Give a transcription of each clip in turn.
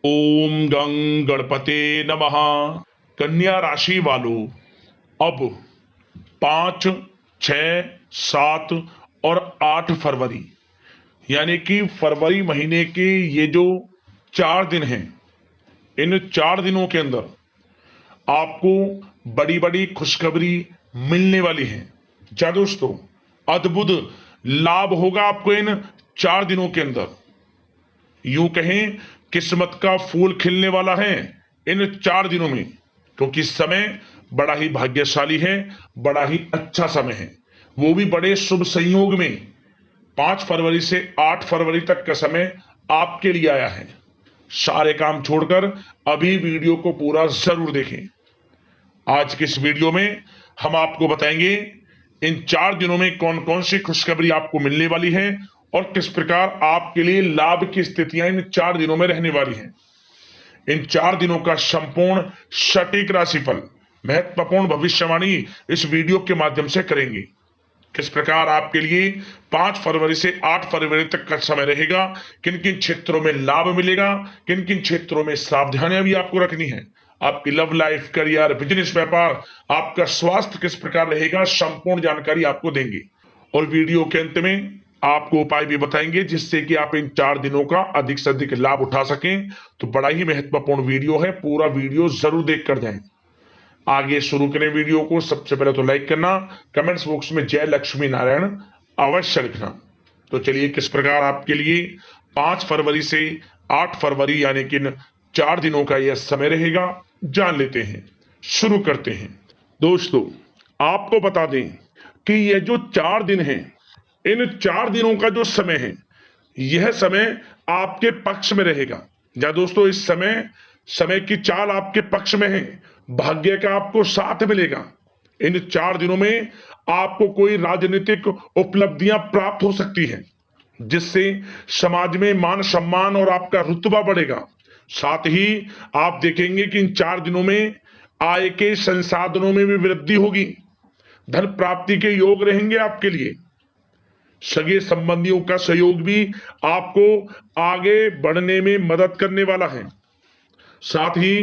ओम गं गणपते नमः। कन्या राशि वालों, अब 5, 6, 7 और 8 फरवरी यानी कि फरवरी महीने के ये जो 4 दिन हैं, इन 4 दिनों के अंदर आपको बड़ी बड़ी खुशखबरी मिलने वाली है। जा दोस्तों, अद्भुत लाभ होगा आपको इन 4 दिनों के अंदर। यूं कहें, किस्मत का फूल खिलने वाला है इन 4 दिनों में, क्योंकि समय बड़ा ही भाग्यशाली है, बड़ा ही अच्छा समय है, वो भी बड़े शुभ संयोग में। 5 फरवरी से 8 फरवरी तक का समय आपके लिए आया है। सारे काम छोड़कर अभी वीडियो को पूरा जरूर देखें। आज के इस वीडियो में हम आपको बताएंगे इन 4 दिनों में कौन कौन सी खुशखबरी आपको मिलने वाली है और किस प्रकार आपके लिए लाभ की स्थितियां इन 4 दिनों में रहने वाली हैं। इन 4 दिनों का संपूर्ण सटीक राशिफल, महत्वपूर्ण भविष्यवाणी इस वीडियो के माध्यम से करेंगे। किस प्रकार आपके लिए 5 फरवरी से 8 फरवरी तक का समय रहेगा, किन किन क्षेत्रों में लाभ मिलेगा, किन किन क्षेत्रों में सावधानियां भी आपको रखनी है, आपकी लव लाइफ, करियर, बिजनेस, व्यापार, आपका स्वास्थ्य किस प्रकार रहेगा, संपूर्ण जानकारी आपको देंगे। और वीडियो के अंत में आपको उपाय भी बताएंगे जिससे कि आप इन 4 दिनों का अधिक से अधिक लाभ उठा सकें। तो बड़ा ही महत्वपूर्ण वीडियो है, पूरा वीडियो जरूर देख कर जाएं। आगे शुरू करें वीडियो को। सबसे पहले तो लाइक करना, कमेंट्स बॉक्स में जय लक्ष्मी नारायण अवश्य लिखना। तो चलिए, किस प्रकार आपके लिए 5 फरवरी से 8 फरवरी यानी कि 4 दिनों का यह समय रहेगा, जान लेते हैं। शुरू करते हैं। दोस्तों, आपको बता दें कि यह जो 4 दिन हैं, इन 4 दिनों का जो समय है, यह समय आपके पक्ष में रहेगा। या दोस्तों, इस समय समय की चाल आपके पक्ष में है, भाग्य का आपको साथ मिलेगा। इन 4 दिनों में आपको कोई राजनीतिक उपलब्धियां प्राप्त हो सकती हैं, जिससे समाज में मान सम्मान और आपका रुतबा बढ़ेगा। साथ ही आप देखेंगे कि इन 4 दिनों में आय के संसाधनों में भी वृद्धि होगी, धन प्राप्ति के योग रहेंगे आपके लिए। सगे संबंधियों का सहयोग भी आपको आगे बढ़ने में मदद करने वाला है। साथ ही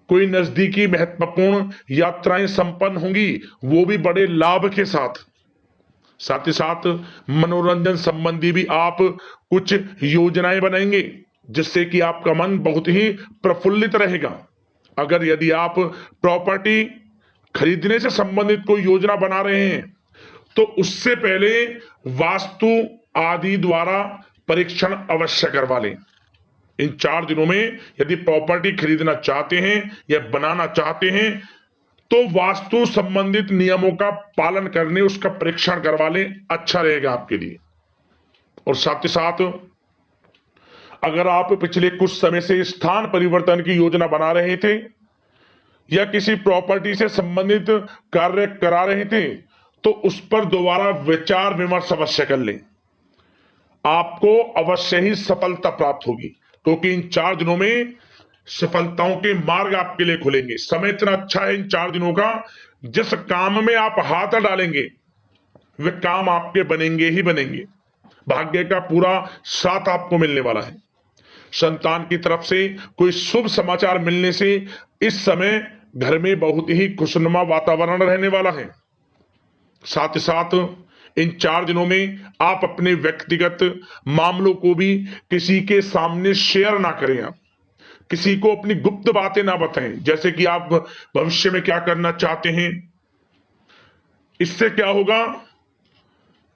कोई नजदीकी महत्वपूर्ण यात्राएं संपन्न होंगी, वो भी बड़े लाभ के साथ। साथ ही साथ मनोरंजन संबंधी भी आप कुछ योजनाएं बनाएंगे, जिससे कि आपका मन बहुत ही प्रफुल्लित रहेगा। अगर यदि आप प्रॉपर्टी खरीदने से संबंधित कोई योजना बना रहे हैं, तो उससे पहले वास्तु आदि द्वारा परीक्षण अवश्य करवा लें। इन 4 दिनों में यदि प्रॉपर्टी खरीदना चाहते हैं या बनाना चाहते हैं, तो वास्तु संबंधित नियमों का पालन करने उसका परीक्षण करवा लें, अच्छा रहेगा आपके लिए। और साथ ही साथ अगर आप पिछले कुछ समय से स्थान परिवर्तन की योजना बना रहे थे या किसी प्रॉपर्टी से संबंधित कार्य करा रहे थे, तो उस पर दोबारा विचार विमर्श अवश्य कर लें। आपको अवश्य ही सफलता प्राप्त होगी, क्योंकि इन 4 दिनों में सफलताओं के मार्ग आपके लिए खुलेंगे। समय इतना अच्छा है इन 4 दिनों का, जिस काम में आप हाथ डालेंगे वे काम आपके बनेंगे ही बनेंगे। भाग्य का पूरा साथ आपको मिलने वाला है। संतान की तरफ से कोई शुभ समाचार मिलने से इस समय घर में बहुत ही खुशनुमा वातावरण रहने वाला है। साथ ही साथ इन 4 दिनों में आप अपने व्यक्तिगत मामलों को भी किसी के सामने शेयर ना करें। आप किसी को अपनी गुप्त बातें ना बताएं, जैसे कि आप भविष्य में क्या करना चाहते हैं। इससे क्या होगा,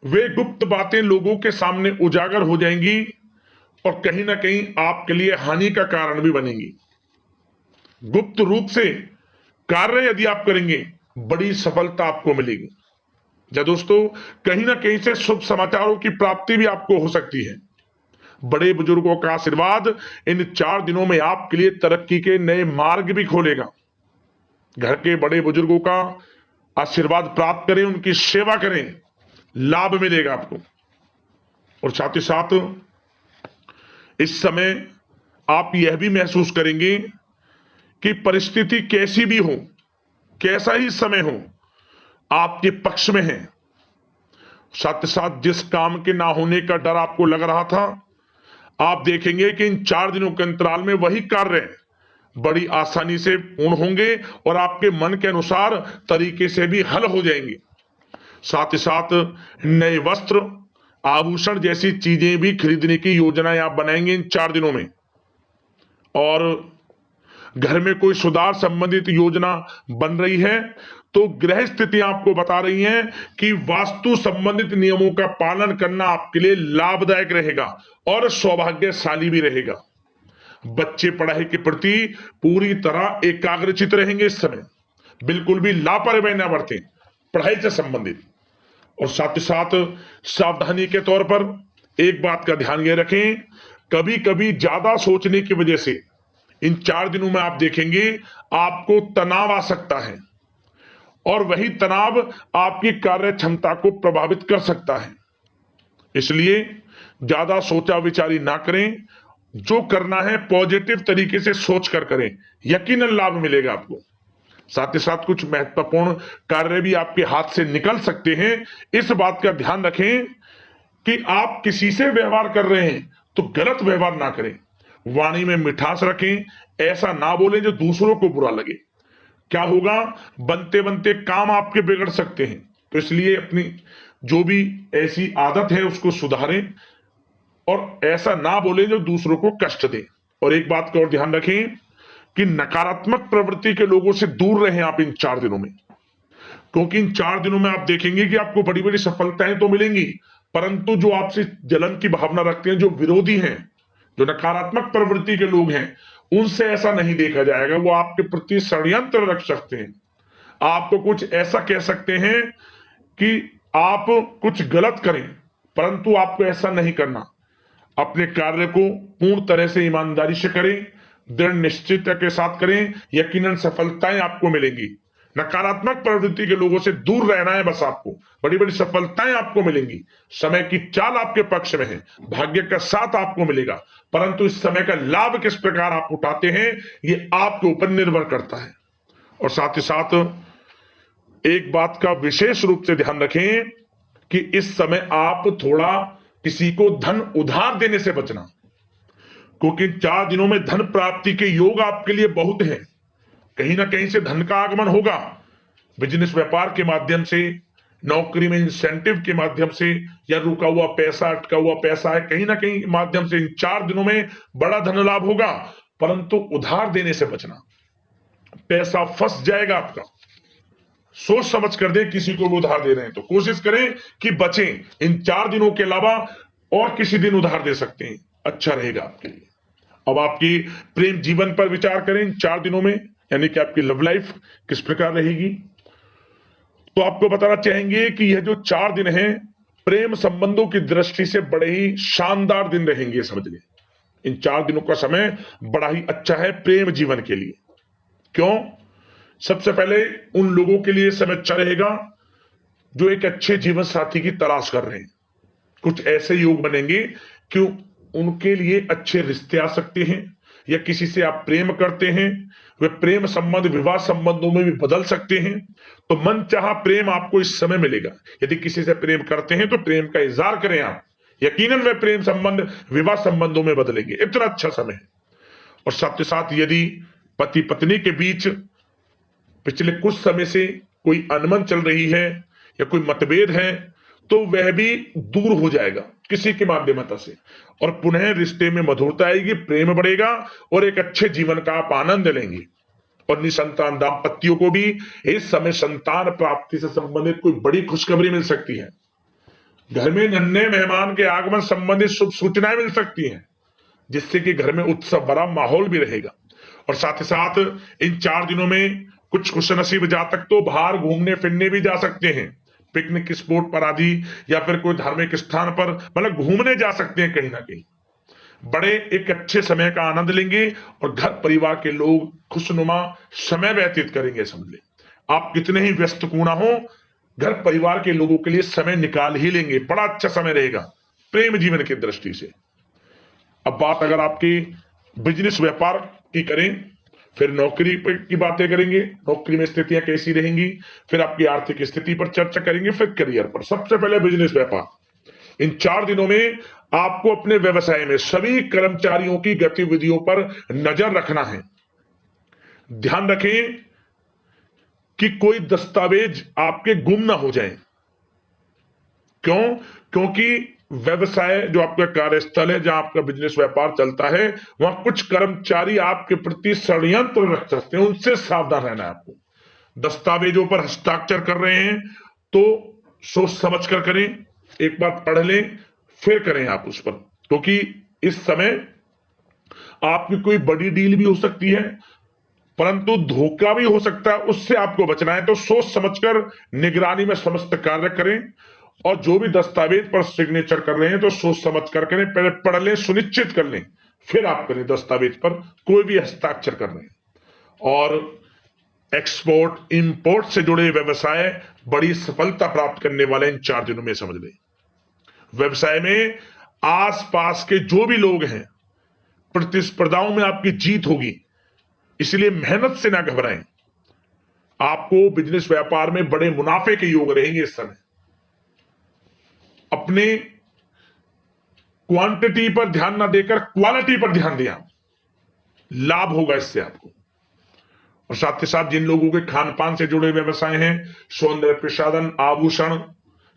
वे गुप्त बातें लोगों के सामने उजागर हो जाएंगी और कहीं ना कहीं आपके लिए हानि का कारण भी बनेंगी। गुप्त रूप से कार्य यदि आप करेंगे, बड़ी सफलता आपको मिलेगी। या दोस्तों, कहीं ना कहीं से शुभ समाचारों की प्राप्ति भी आपको हो सकती है। बड़े बुजुर्गों का आशीर्वाद इन 4 दिनों में आपके लिए तरक्की के नए मार्ग भी खोलेगा। घर के बड़े बुजुर्गों का आशीर्वाद प्राप्त करें, उनकी सेवा करें, लाभ मिलेगा आपको। और साथ ही साथ इस समय आप यह भी महसूस करेंगे कि परिस्थिति कैसी भी हो, कैसा ही समय हो, आपके पक्ष में है। साथ ही साथ जिस काम के ना होने का डर आपको लग रहा था, आप देखेंगे कि इन 4 दिनों के अंतराल में वही कार्य बड़ी आसानी से पूर्ण होंगे और आपके मन के अनुसार तरीके से भी हल हो जाएंगे। साथ ही साथ नए वस्त्र, आभूषण जैसी चीजें भी खरीदने की योजनाएं आप बनाएंगे इन 4 दिनों में। और घर में कोई सुधार संबंधित योजना बन रही है तो गृह स्थिति आपको बता रही है कि वास्तु संबंधित नियमों का पालन करना आपके लिए लाभदायक रहेगा और सौभाग्यशाली भी रहेगा। बच्चे पढ़ाई के प्रति पूरी तरह एकाग्रचित रहेंगे इस समय, बिल्कुल भी लापरवाही न बरतें पढ़ाई से संबंधित। और साथ ही साथ सावधानी के तौर पर एक बात का ध्यान ये रखें, कभी कभी ज्यादा सोचने की वजह से इन 4 दिनों में आप देखेंगे आपको तनाव आ सकता है और वही तनाव आपकी कार्य क्षमता को प्रभावित कर सकता है। इसलिए ज्यादा सोचा विचारी ना करें, जो करना है पॉजिटिव तरीके से सोच कर करें, यकीनन लाभ मिलेगा आपको। साथ ही साथ कुछ महत्वपूर्ण कार्य भी आपके हाथ से निकल सकते हैं। इस बात का ध्यान रखें कि आप किसी से व्यवहार कर रहे हैं तो गलत व्यवहार ना करें, वाणी में मिठास रखें, ऐसा ना बोलें जो दूसरों को बुरा लगे। क्या होगा, बनते बनते काम आपके बिगड़ सकते हैं। तो इसलिए अपनी जो भी ऐसी आदत है उसको सुधारें और ऐसा ना बोलें जो दूसरों को कष्ट दे। और एक बात का और ध्यान रखें कि नकारात्मक प्रवृत्ति के लोगों से दूर रहें आप इन 4 दिनों में, क्योंकि इन 4 दिनों में आप देखेंगे कि आपको बड़ी बड़ी सफलताएं तो मिलेंगी, परंतु जो आपसे जलन की भावना रखते हैं, जो विरोधी हैं, जो नकारात्मक प्रवृत्ति के लोग हैं, उनसे ऐसा नहीं देखा जाएगा। वो आपके प्रति षड्यंत्र रख सकते हैं, आपको कुछ ऐसा कह सकते हैं कि आप कुछ गलत करें, परंतु आपको ऐसा नहीं करना। अपने कार्य को पूर्ण तरह से ईमानदारी से करें, दृढ़ निश्चितता के साथ करें, यकीनन सफलताएं आपको मिलेंगी। नकारात्मक प्रवृत्ति के लोगों से दूर रहना है बस, आपको बड़ी बड़ी सफलताएं आपको मिलेंगी। समय की चाल आपके पक्ष में है, भाग्य का साथ आपको मिलेगा, परंतु इस समय का लाभ किस प्रकार आप उठाते हैं ये आपके ऊपर निर्भर करता है। और साथ ही साथ एक बात का विशेष रूप से ध्यान रखें कि इस समय आप थोड़ा किसी को धन उधार देने से बचना, क्योंकि 4 दिनों में धन प्राप्ति के योग आपके लिए बहुत हैं। कहीं ना कहीं से धन का आगमन होगा, बिजनेस व्यापार के माध्यम से, नौकरी में इंसेंटिव के माध्यम से, या रुका हुआ पैसा, अटका हुआ पैसा है, कहीं ना कहीं माध्यम से इन 4 दिनों में बड़ा धन लाभ होगा। परंतु उधार देने से बचना, पैसा फंस जाएगा आपका। सोच समझ कर दें, किसी को भी उधार दे रहे हैं तो कोशिश करें कि बचें। इन 4 दिनों के अलावा और किसी दिन उधार दे सकते हैं, अच्छा रहेगा आपके लिए। अब आपकी प्रेम जीवन पर विचार करें इन 4 दिनों में, यानी कि आपकी लव लाइफ किस प्रकार रहेगी। तो आपको बताना चाहेंगे कि यह जो 4 दिन हैं प्रेम संबंधों की दृष्टि से बड़े ही शानदार दिन रहेंगे, समझ लें। इन 4 दिनों का समय बड़ा ही अच्छा है प्रेम जीवन के लिए। क्यों? सबसे पहले उन लोगों के लिए समय अच्छा रहेगा जो एक अच्छे जीवन साथी की तलाश कर रहे हैं। कुछ ऐसे योग बनेंगे कि उनके लिए अच्छे रिश्ते आ सकते हैं, या किसी से आप प्रेम करते हैं, वे प्रेम संबंध विवाह संबंधों में भी बदल सकते हैं। तो मन चाहा प्रेम आपको इस समय मिलेगा। यदि किसी से प्रेम करते हैं तो प्रेम का इजहार करें आप, यकीनन वे प्रेम संबंध विवाह संबंधों में बदलेंगे। इतना अच्छा समय है। और साथ ही साथ यदि पति पत्नी के बीच पिछले कुछ समय से कोई अनबन चल रही है या कोई मतभेद है तो वह भी दूर हो जाएगा किसी के माध्यमता से, और पुनः रिश्ते में मधुरता आएगी, प्रेम बढ़ेगा और एक अच्छे जीवन का आप आनंद लेंगे। और निसंतान दाम्पत्यों को भी इस समय संतान प्राप्ति से संबंधित कोई बड़ी खुशखबरी मिल सकती है। घर में नन्हे मेहमान के आगमन संबंधित शुभ सूचनाएं मिल सकती हैं, जिससे कि घर में उत्सव भरा माहौल भी रहेगा। और साथ ही साथ इन 4 दिनों में कुछ खुशनसीब जातक तो बाहर घूमने फिरने भी जा सकते हैं, पिकनिक स्पॉट पर आदि, या फिर कोई धार्मिक स्थान पर, मतलब घूमने जा सकते हैं कहीं ना कहीं। बड़े एक अच्छे समय का आनंद लेंगे और घर परिवार के लोग खुशनुमा समय व्यतीत करेंगे। समझ ले, आप कितने ही व्यस्त क्यों ना हो, घर परिवार के लोगों के लिए समय निकाल ही लेंगे। बड़ा अच्छा समय रहेगा प्रेम जीवन की दृष्टि से। अब बात अगर आपकी बिजनेस व्यापार की करें, फिर नौकरी की बातें करेंगे, नौकरी में स्थितियां कैसी रहेंगी, फिर आपकी आर्थिक स्थिति पर चर्चा करेंगे, फिर करियर पर। सबसे पहले बिजनेस व्यापार। इन 4 दिनों में आपको अपने व्यवसाय में सभी कर्मचारियों की गतिविधियों पर नजर रखना है। ध्यान रखें कि कोई दस्तावेज आपके गुम ना हो जाए। क्यों? क्योंकि व्यवसाय जो आपका कार्यस्थल है, जहां आपका बिजनेस व्यापार चलता है, वहां कुछ कर्मचारी आपके प्रति षड्यंत्र रच सकते हैं, उनसे सावधान रहना है आपको। दस्तावेजों पर हस्ताक्षर कर रहे हैं तो सोच समझ कर करें, एक बार पढ़ लें फिर करें आप उस पर, क्योंकि इस समय आपकी कोई बड़ी डील भी हो सकती है, परंतु धोखा भी हो सकता है, उससे आपको बचना है। तो सोच समझकर निगरानी में समस्त कार्य करें, और जो भी दस्तावेज पर सिग्नेचर कर रहे हैं तो सोच समझ कर करें, पहले पढ़ लें, सुनिश्चित कर लें, फिर आप करें दस्तावेज पर कोई भी हस्ताक्षर कर रहे हैं। और एक्सपोर्ट इंपोर्ट से जुड़े व्यवसाय बड़ी सफलता प्राप्त करने वाले इन 4 दिनों में, समझ लें। व्यवसाय में आसपास के जो भी लोग हैं, प्रतिस्पर्धाओं में आपकी जीत होगी, इसलिए मेहनत से ना घबराएं। आपको बिजनेस व्यापार में बड़े मुनाफे के योग रहेंगे इस समय। अपने क्वांटिटी पर ध्यान ना देकर क्वालिटी पर ध्यान दिया, लाभ होगा इससे आपको। और साथ ही साथ जिन लोगों के खान पान से जुड़े व्यवसाय हैं, सौंदर्य प्रसाधन, आभूषण,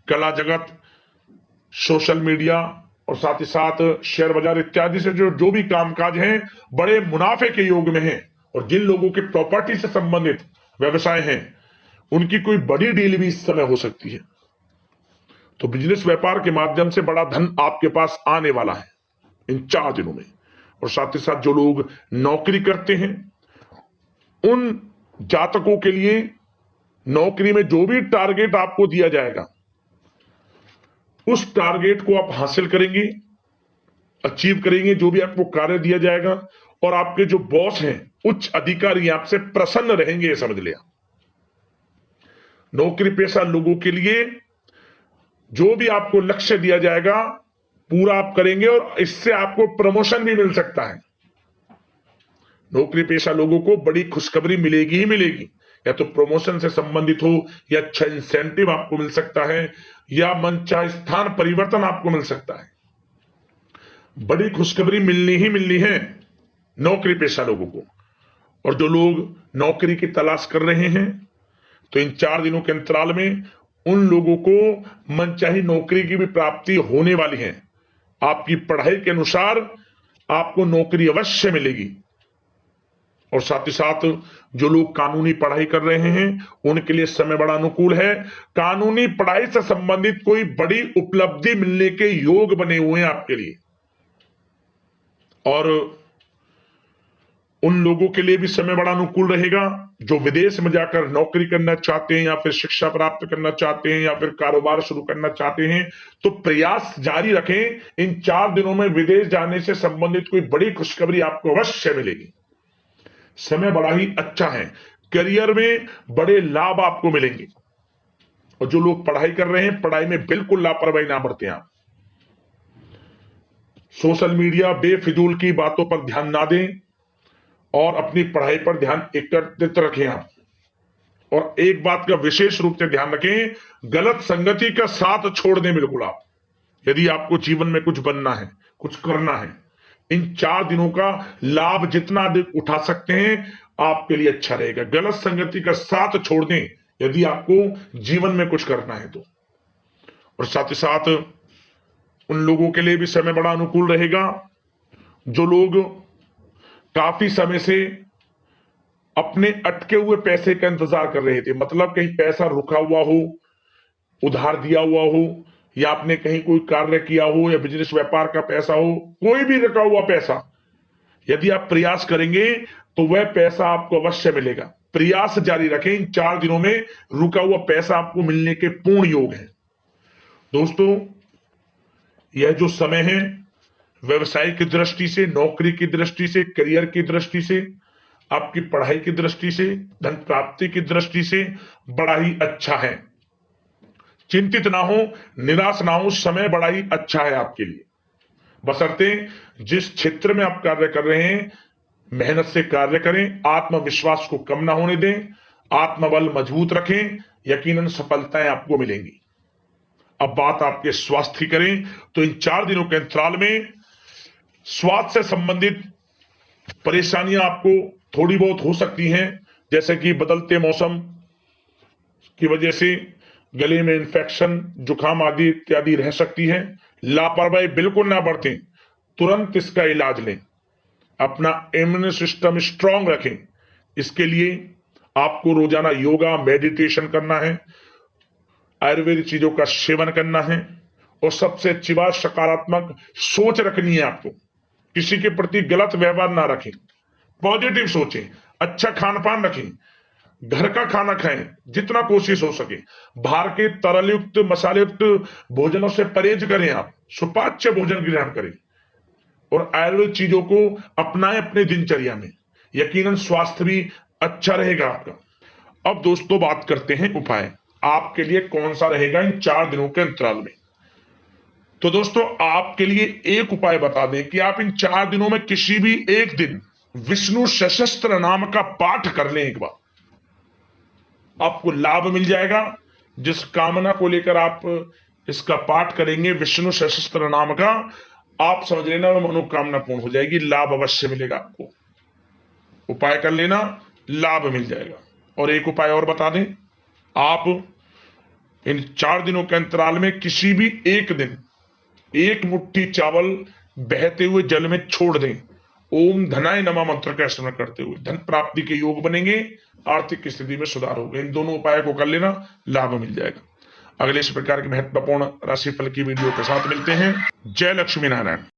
कला जगत, सोशल मीडिया और साथ ही साथ शेयर बाजार इत्यादि से जो भी कामकाज हैं, बड़े मुनाफे के योग में हैं। और जिन लोगों के प्रॉपर्टी से संबंधित व्यवसाय हैं, उनकी कोई बड़ी डील भी इस समय हो सकती है। तो बिजनेस व्यापार के माध्यम से बड़ा धन आपके पास आने वाला है इन 4 दिनों में। और साथ ही साथ जो लोग नौकरी करते हैं, उन जातकों के लिए नौकरी में जो भी टारगेट आपको दिया जाएगा, उस टारगेट को आप हासिल करेंगे, अचीव करेंगे, जो भी आपको कार्य दिया जाएगा। और आपके जो बॉस हैं, उच्च अधिकारी, आपसे प्रसन्न रहेंगे, ये समझ लिया। नौकरी पेशा लोगों के लिए जो भी आपको लक्ष्य दिया जाएगा, पूरा आप करेंगे, और इससे आपको प्रमोशन भी मिल सकता है। नौकरी पेशा लोगों को बड़ी खुशखबरी मिलेगी ही मिलेगी, या तो प्रमोशन से संबंधित हो, या अच्छा इंसेंटिव आपको मिल सकता है, या मनचाहे स्थान परिवर्तन आपको मिल सकता है। बड़ी खुशखबरी मिलनी ही मिलनी है नौकरी पेशा लोगों को। और जो लोग नौकरी की तलाश कर रहे हैं, तो इन 4 दिनों के अंतराल में उन लोगों को मनचाही नौकरी की भी प्राप्ति होने वाली है। आपकी पढ़ाई के अनुसार आपको नौकरी अवश्य मिलेगी। और साथ ही साथ जो लोग कानूनी पढ़ाई कर रहे हैं, उनके लिए समय बड़ा अनुकूल है। कानूनी पढ़ाई से संबंधित कोई बड़ी उपलब्धि मिलने के योग बने हुए हैं आपके लिए। और उन लोगों के लिए भी समय बड़ा अनुकूल रहेगा जो विदेश में जाकर नौकरी करना चाहते हैं, या फिर शिक्षा प्राप्त करना चाहते हैं, या फिर कारोबार शुरू करना चाहते हैं। तो प्रयास जारी रखें। इन 4 दिनों में विदेश जाने से संबंधित कोई बड़ी खुशखबरी आपको अवश्य मिलेगी। समय बड़ा ही अच्छा है। करियर में बड़े लाभ आपको मिलेंगे। और जो लोग पढ़ाई कर रहे हैं, पढ़ाई में बिल्कुल लापरवाही ना बरतें आप। सोशल मीडिया बेफिजूल की बातों पर ध्यान ना दें, और अपनी पढ़ाई पर ध्यान एकत्रित रखें आप। और एक बात का विशेष रूप से ध्यान रखें, गलत संगति का साथ छोड़ दें बिल्कुल आप, यदि आपको जीवन में कुछ बनना है, कुछ करना है। इन 4 दिनों का लाभ जितना अधिक उठा सकते हैं, आपके लिए अच्छा रहेगा। गलत संगति का साथ छोड़ दें यदि आपको जीवन में कुछ करना है तो। और साथ ही साथ उन लोगों के लिए भी समय बड़ा अनुकूल रहेगा जो लोग काफी समय से अपने अटके हुए पैसे का इंतजार कर रहे थे। मतलब कहीं पैसा रुका हुआ हो, उधार दिया हुआ हो, या आपने कहीं कोई कार्य किया हो, या बिजनेस व्यापार का पैसा हो, कोई भी रुका हुआ पैसा, यदि आप प्रयास करेंगे तो वह पैसा आपको अवश्य मिलेगा। प्रयास जारी रखें। इन 4 दिनों में रुका हुआ पैसा आपको मिलने के पूर्ण योग है। दोस्तों, यह जो समय है, व्यवसाय की दृष्टि से, नौकरी की दृष्टि से, करियर की दृष्टि से, आपकी पढ़ाई की दृष्टि से, धन प्राप्ति की दृष्टि से बड़ा ही अच्छा है। चिंतित ना हो, निराश ना हो, समय बड़ा ही अच्छा है आपके लिए। बशर्ते जिस क्षेत्र में आप कार्य कर रहे हैं, मेहनत से कार्य करें, आत्मविश्वास को कम ना होने दें, आत्मबल मजबूत रखें, यकीनन सफलताएं आपको मिलेंगी। अब बात आपके स्वास्थ्य की करें तो इन 4 दिनों के अंतराल में स्वास्थ्य से संबंधित परेशानियां आपको थोड़ी बहुत हो सकती हैं, जैसे कि बदलते मौसम की वजह से गले में इंफेक्शन, जुकाम आदि इत्यादि रह सकती है। लापरवाही बिल्कुल ना बरतें, तुरंत इसका इलाज लें, अपना इम्यून सिस्टम स्ट्रांग रखें। इसके लिए आपको रोजाना योगा, मेडिटेशन करना है, आयुर्वेदिक चीजों का सेवन करना है और सबसे अच्छी बात सकारात्मक सोच रखनी है। आपको किसी के प्रति गलत व्यवहार ना रखें, पॉजिटिव सोचें, अच्छा खान पान रखें, घर का खाना खाएं जितना कोशिश हो सके, बाहर के तरल युक्त मसाले युक्त भोजनों से परहेज करें, आप सुपाच्य भोजन ग्रहण करें और आयुर्वेद चीजों को अपनाएं अपने दिनचर्या में। यकीनन स्वास्थ्य भी अच्छा रहेगा आपका। अब दोस्तों बात करते हैं उपाय, आपके लिए कौन सा रहेगा इन 4 दिनों के अंतराल में। तो दोस्तों आपके लिए एक उपाय बता दें कि आप इन 4 दिनों में किसी भी एक दिन विष्णु सहस्त्र नाम का पाठ कर लें एक बार, आपको लाभ मिल जाएगा। जिस कामना को लेकर आप इसका पाठ करेंगे विष्णु सहस्त्र नाम का, आप समझ लेना मनोकामना पूर्ण हो जाएगी, लाभ अवश्य मिलेगा आपको। उपाय कर लेना, लाभ मिल जाएगा। और एक उपाय और बता दें, आप इन 4 दिनों के अंतराल में किसी भी एक दिन 1 मुट्ठी चावल बहते हुए जल में छोड़ दें, ओम धनाय नमः मंत्र का स्मरण करते हुए धन प्राप्ति के योग बनेंगे, आर्थिक स्थिति में सुधार होगा। इन दोनों उपायों को कर लेना, लाभ मिल जाएगा। अगले इस प्रकार के महत्वपूर्ण राशिफल की वीडियो के साथ मिलते हैं। जय लक्ष्मी नारायण।